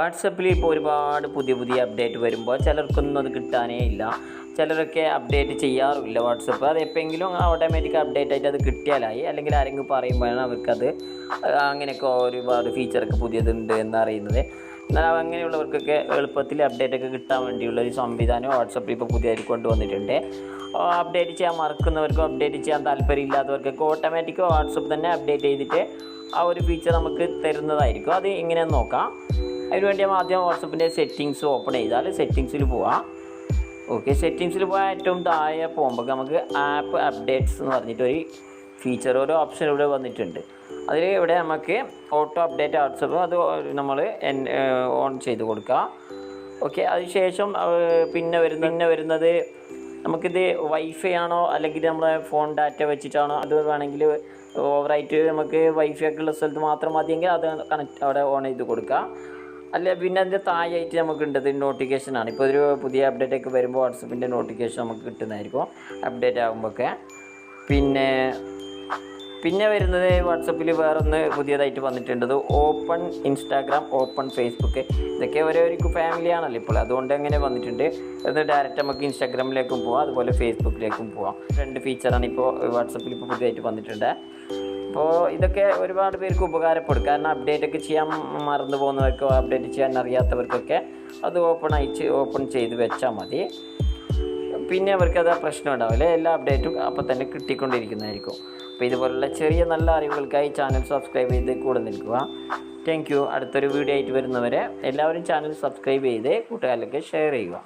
വാട്സപ്പിൽ ഇപ്പോൾ ഒരുപാട് പുതിയ പുതിയ അപ്ഡേറ്റ് വരുമ്പോൾ ചിലർക്കൊന്നും അത് കിട്ടാനേ ഇല്ല. ചിലരൊക്കെ അപ്ഡേറ്റ് ചെയ്യാറുമില്ല വാട്സപ്പ്. അത് എപ്പോഴെങ്കിലും ഓട്ടോമാറ്റിക് അപ്ഡേറ്റ് ആയിട്ട് അത് കിട്ടിയാലായി, അല്ലെങ്കിൽ ആരെങ്കിലും പറയുമ്പോഴാണ് അവർക്കത് അങ്ങനെയൊക്കെ ഒരുപാട് ഫീച്ചറൊക്കെ പുതിയതുണ്ട് എന്നറിയുന്നത്. എന്നാൽ അങ്ങനെയുള്ളവർക്കൊക്കെ എളുപ്പത്തിൽ അപ്ഡേറ്റൊക്കെ കിട്ടാൻ വേണ്ടിയുള്ള ഒരു സംവിധാനം വാട്സപ്പിൽ ഇപ്പോൾ പുതിയതായിട്ട് കൊണ്ടുവന്നിട്ടുണ്ട്. അപ്ഡേറ്റ് ചെയ്യാൻ മറക്കുന്നവർക്കും അപ്ഡേറ്റ് ചെയ്യാൻ താല്പര്യമില്ലാത്തവർക്കൊക്കെ ഓട്ടോമാറ്റിക് വാട്സപ്പ് തന്നെ അപ്ഡേറ്റ് ചെയ്തിട്ട് ആ ഒരു ഫീച്ചർ നമുക്ക് തരുന്നതായിരിക്കും. അത് എങ്ങനെയെന്ന് നോക്കാം. അതിനുവേണ്ടി ആദ്യം വാട്സപ്പിൻ്റെ സെറ്റിങ്സ് ഓപ്പൺ ചെയ്താൽ സെറ്റിങ്സിൽ പോവാം. ഓക്കെ, സെറ്റിങ്സിൽ പോയാൽ ഏറ്റവും താഴെ പോകുമ്പോൾ നമുക്ക് ആപ്പ് അപ്ഡേറ്റ്സ് എന്ന് പറഞ്ഞിട്ടൊരു ഫീച്ചർ, ഒരു ഓപ്ഷൻ ഇവിടെ വന്നിട്ടുണ്ട്. അതിൽ ഇവിടെ നമുക്ക് ഓട്ടോ അപ്ഡേറ്റ് വാട്സപ്പ് അത് നമ്മൾ ഓൺ ചെയ്ത് കൊടുക്കുക. ഓക്കെ, അതിനുശേഷം പിന്നെ വരുന്നത് നമുക്കിത് വൈഫൈ ആണോ അല്ലെങ്കിൽ നമ്മളെ ഫോൺ ഡാറ്റ വെച്ചിട്ടാണോ, അത് വേണമെങ്കിൽ ഓവറായിട്ട് നമുക്ക് വൈഫൈ ഒക്കെ ഉള്ള സ്ഥലത്ത് മാത്രം മതിയെങ്കിൽ അത് അവിടെ ഓൺ ചെയ്ത് കൊടുക്കുക. അല്ല, പിന്നെ അതിൻ്റെ താഴെയായിട്ട് നമുക്കുണ്ടത് നോട്ടിഫിക്കേഷനാണ്. ഇപ്പോൾ ഒരു പുതിയ അപ്ഡേറ്റ് ഒക്കെ വരുമ്പോൾ വാട്സപ്പിൻ്റെ നോട്ടിഫിക്കേഷൻ നമുക്ക് കിട്ടുന്നതായിരിക്കും അപ്ഡേറ്റ് ആകുമ്പോഴൊക്കെ. പിന്നെ വരുന്നത് വാട്സപ്പിൽ വേറൊന്ന് പുതിയതായിട്ട് വന്നിട്ടുണ്ട്, ഓപ്പൺ ഇൻസ്റ്റാഗ്രാം, ഓപ്പൺ ഫേസ്ബുക്ക്. ഇതൊക്കെ ഒരു ഫാമിലിയാണല്ലോ ഇപ്പോൾ, അതുകൊണ്ട് അങ്ങനെ വന്നിട്ടുണ്ട്. അത് ഡയറക്റ്റ് നമുക്ക് ഇൻസ്റ്റാഗ്രാമിലേക്കും പോവാം, അതുപോലെ ഫേസ്ബുക്കിലേക്കും പോവാം. 2 ഫീച്ചറാണ് ഇപ്പോൾ വാട്സപ്പിൽ ഇപ്പോൾ പുതിയതായിട്ട് വന്നിട്ടുണ്ട്. അപ്പോൾ ഇതൊക്കെ ഒരുപാട് പേർക്ക് ഉപകാരപ്പെടും. കാരണം അപ്ഡേറ്റൊക്കെ ചെയ്യാൻ മറന്നു പോകുന്നവർക്കോ അപ്ഡേറ്റ് ചെയ്യാൻ അറിയാത്തവർക്കൊക്കെ അത് ഓപ്പൺ ചെയ്ത് വെച്ചാൽ മതി. പിന്നെ അവർക്കത് പ്രശ്നം ഉണ്ടാവില്ല, എല്ലാ അപ്ഡേറ്റും അപ്പോൾ തന്നെ കിട്ടിക്കൊണ്ടിരിക്കുന്നതായിരിക്കും. അപ്പോൾ ഇതുപോലുള്ള ചെറിയ നല്ല അറിവുകൾക്കായി ചാനൽ സബ്സ്ക്രൈബ് ചെയ്ത് കൂടെ നിൽക്കുക. Thank you. അടുത്തൊരു വീഡിയോ ആയിട്ട് വരുന്നവരെ എല്ലാവരും ചാനൽ സബ്സ്ക്രൈബ് ചെയ്ത് കൂട്ടുകാരിലൊക്കെ ഷെയർ ചെയ്യുക.